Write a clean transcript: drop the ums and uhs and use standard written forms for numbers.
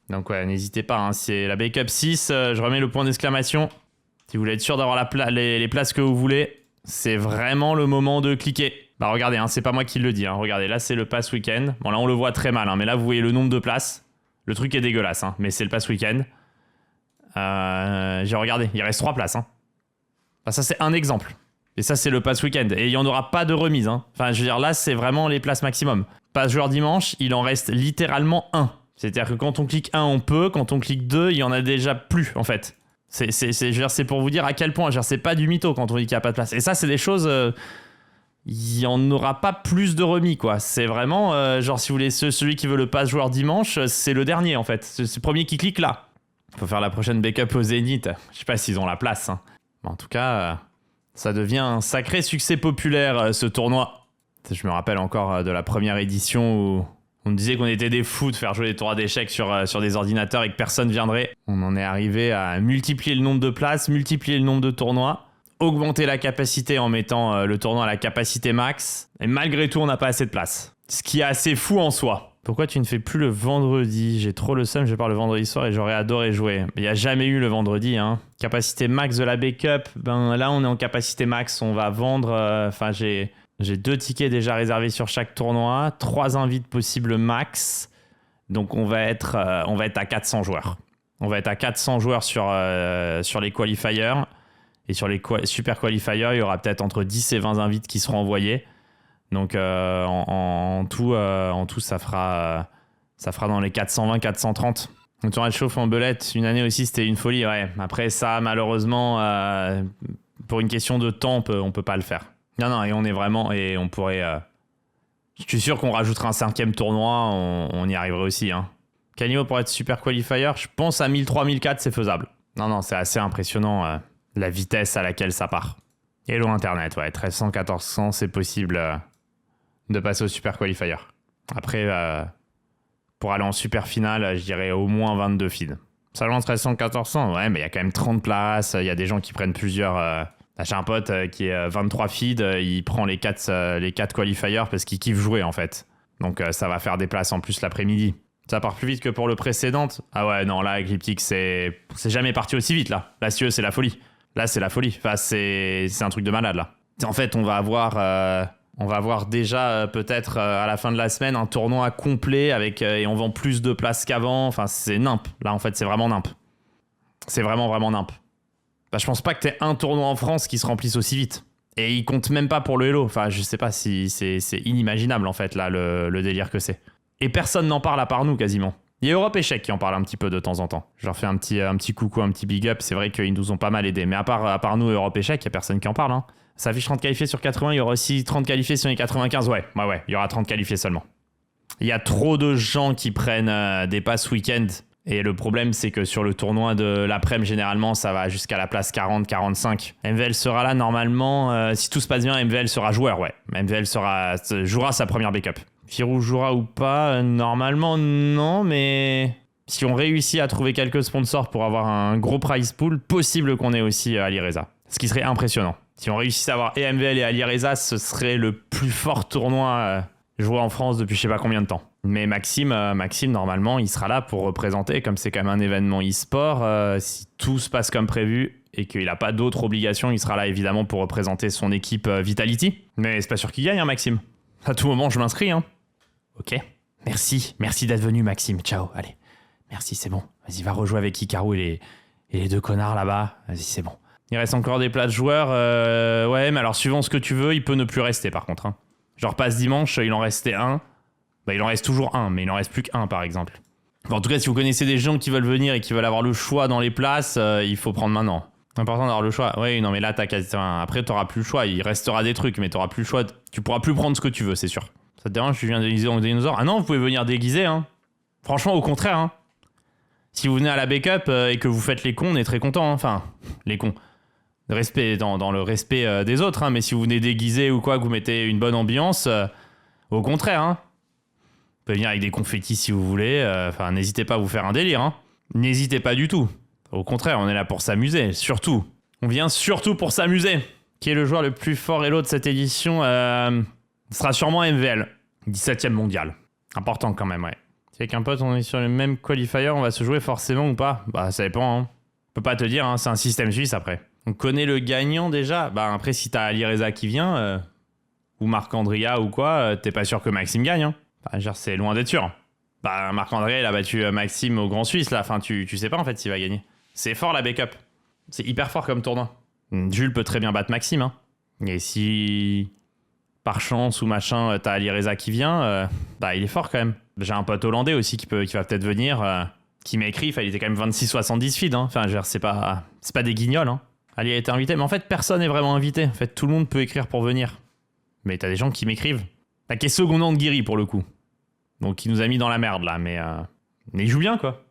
Donc ouais, n'hésitez pas, hein, c'est la backup 6, je remets le point d'exclamation. Si vous voulez être sûr d'avoir les places que vous voulez, c'est vraiment le moment de cliquer. Bah regardez, hein, c'est pas moi qui le dis, hein, regardez, là c'est le pass week-end. Bon là on le voit très mal, hein, mais là vous voyez le nombre de places. Le truc est dégueulasse, hein, mais c'est le pass week-end. J'ai regardé, il reste 3 places. Hein. Enfin, ça c'est un exemple. Et ça c'est le pass week-end. Et il n'y en aura pas de remise. Hein. Enfin je veux dire, là c'est vraiment les places maximum. Pass joueur dimanche, il en reste littéralement 1. C'est-à-dire que quand on clique 1, on peut. Quand on clique 2, il y en a déjà plus, en fait. Je veux dire, c'est pour vous dire à quel point. Je veux dire, c'est pas du mytho quand on dit qu'il n'y a pas de place. Et ça, c'est des choses... il n'y en aura pas plus de remis, quoi. C'est vraiment... genre, si vous voulez, celui qui veut le pass joueur dimanche, c'est le dernier, en fait. C'est le premier qui clique là. Faut faire la prochaine backup au Zénith. Je sais pas s'ils ont la place. Hein. Mais en tout cas, ça devient un sacré succès populaire, ce tournoi. Je me rappelle encore de la première édition où... On disait qu'on était des fous de faire jouer des tournois d'échecs sur des ordinateurs et que personne viendrait. On en est arrivé à multiplier le nombre de places, multiplier le nombre de tournois, augmenter la capacité en mettant le tournoi à la capacité max. Et malgré tout, on n'a pas assez de place. Ce qui est assez fou en soi. Pourquoi tu ne fais plus le vendredi? J'ai trop le seum, je pars le vendredi soir et j'aurais adoré jouer. Il n'y a jamais eu le vendredi. Hein. Capacité max de la backup, ben là on est en capacité max, on va vendre... J'ai 2 tickets déjà réservés sur chaque tournoi, 3 invites possibles max. Donc on va être à 400 joueurs. On va être à 400 joueurs sur les qualifiers. Et sur les super qualifiers, il y aura peut-être entre 10 et 20 invites qui seront envoyés. Donc en tout, ça fera dans les 420-430. Le tournoi de chauffe en belette, une année aussi, c'était une folie. Ouais. Après ça, malheureusement, pour une question de temps, on peut pas le faire. Non, et on est vraiment... Et on pourrait... Je suis sûr qu'on rajoutera un 5e tournoi, on y arriverait aussi. Hein. Quel niveau pour être super qualifier? Je pense à 1003-1004, c'est faisable. Non, c'est assez impressionnant, la vitesse à laquelle ça part. Hello Internet, ouais, 1300-1400, c'est possible de passer au super qualifier. Après, pour aller en super finale, je dirais au moins 22 feeds. Seulement 1300-1400, ouais, mais il y a quand même 30 places, il y a des gens qui prennent plusieurs... J'ai un pote qui est 23 feeds, il prend les 4 qualifiers parce qu'il kiffe jouer en fait. Donc ça va faire des places en plus l'après-midi. Ça part plus vite que pour le précédent. Ah ouais, non, là, Ecliptic, c'est jamais parti aussi vite là. Là, si c'est la folie. Là, c'est la folie. Enfin, c'est un truc de malade là. En fait, on va avoir déjà peut-être à la fin de la semaine un tournoi complet et on vend plus de places qu'avant. Enfin, c'est nimp. Là, en fait, c'est vraiment nimp. C'est vraiment nimp. Bah, je pense pas que t'aies un tournoi en France qui se remplisse aussi vite. Et il compte même pas pour le Hello. Enfin, je sais pas si c'est inimaginable en fait là le délire que c'est. Et personne n'en parle à part nous quasiment. Il y a Europe Échec qui en parle un petit peu de temps en temps. Je leur fais un petit coucou, un petit big up. C'est vrai qu'ils nous ont pas mal aidés. Mais à part nous, Europe Échec, il y a personne qui en parle. Hein. Ça affiche 30 qualifiés sur 80. Il y aura aussi 30 qualifiés sur les 95. Ouais. Il y aura 30 qualifiés seulement. Il y a trop de gens qui prennent des passes week-end. Et le problème, c'est que sur le tournoi de l'après-midi, généralement, ça va jusqu'à la place 40-45. MVL sera là normalement. Si tout se passe bien, MVL sera joueur, ouais. MVL jouera sa première backup. Firou jouera ou pas? Normalement, non, mais si on réussit à trouver quelques sponsors pour avoir un gros prize pool, possible qu'on ait aussi Alireza. Ce qui serait impressionnant. Si on réussit à avoir et MVL et Alireza, ce serait le plus fort tournoi joué en France depuis je sais pas combien de temps. Mais Maxime, normalement, il sera là pour représenter, comme c'est quand même un événement e-sport. Si tout se passe comme prévu et qu'il n'a pas d'autres obligations, il sera là évidemment pour représenter son équipe Vitality. Mais c'est pas sûr qu'il gagne, hein, Maxime. À tout moment, je m'inscris. Hein. Ok. Merci d'être venu, Maxime. Ciao, allez. Merci, c'est bon. Vas-y, va rejouer avec Hikaru et les 2 connards là-bas. Vas-y, c'est bon. Il reste encore des places joueurs. Ouais, mais alors suivant ce que tu veux, il peut ne plus rester par contre. Hein. Genre passe dimanche, il en restait 1. Bah, il en reste toujours 1, mais il en reste plus qu'1 par exemple. Enfin, en tout cas, si vous connaissez des gens qui veulent venir et qui veulent avoir le choix dans les places, il faut prendre maintenant. Important d'avoir le choix. Oui, non, mais là, après, t'auras plus le choix. Il restera des trucs, mais t'auras plus le choix. Tu pourras plus prendre ce que tu veux, c'est sûr. Ça te dérange, je viens déguiser en dinosaure? Ah non, vous pouvez venir déguiser, hein. Franchement, au contraire, hein. Si vous venez à la backup et que vous faites les cons, on est très contents. Hein. Enfin, les cons. Respect, dans le respect des autres, hein. Mais si vous venez déguiser ou quoi, que vous mettez une bonne ambiance, au contraire, hein. Vous pouvez venir avec des confettis si vous voulez. Enfin, n'hésitez pas à vous faire un délire. Hein. N'hésitez pas du tout. Au contraire, on est là pour s'amuser. Surtout. On vient surtout pour s'amuser. Qui est le joueur le plus fort Hello de cette édition? Ce sera sûrement MVL. 17e mondial. Important quand même, ouais. Avec un pote, on est sur le même qualifier, on va se jouer forcément ou pas? Bah, ça dépend, hein. On peut pas te dire, hein, c'est un système suisse après. On connaît le gagnant déjà. Bah, après, si t'as Ali Reza qui vient, ou Marc-Andrea ou quoi, t'es pas sûr que Maxime gagne, hein. Bah, genre, c'est loin d'être sûr. Bah, Marc-Andrea, il a battu Maxime au Grand Suisse, là. Enfin, tu sais pas en fait s'il va gagner. C'est fort la backup. C'est hyper fort comme tournoi. Jules peut très bien battre Maxime, hein. Et si par chance ou machin, t'as Ali Reza qui vient, bah, il est fort quand même. J'ai un pote hollandais aussi qui va peut-être venir, qui m'a écrit, il était quand même 26-70 feed, hein. Enfin, genre, c'est pas des guignols, hein. Ali a été invité, mais en fait, personne n'est vraiment invité. En fait, tout le monde peut écrire pour venir. Mais t'as des gens qui m'écrivent. Bah, qui est secondant de Guiri pour le coup. Donc, il nous a mis dans la merde là, mais il joue bien quoi.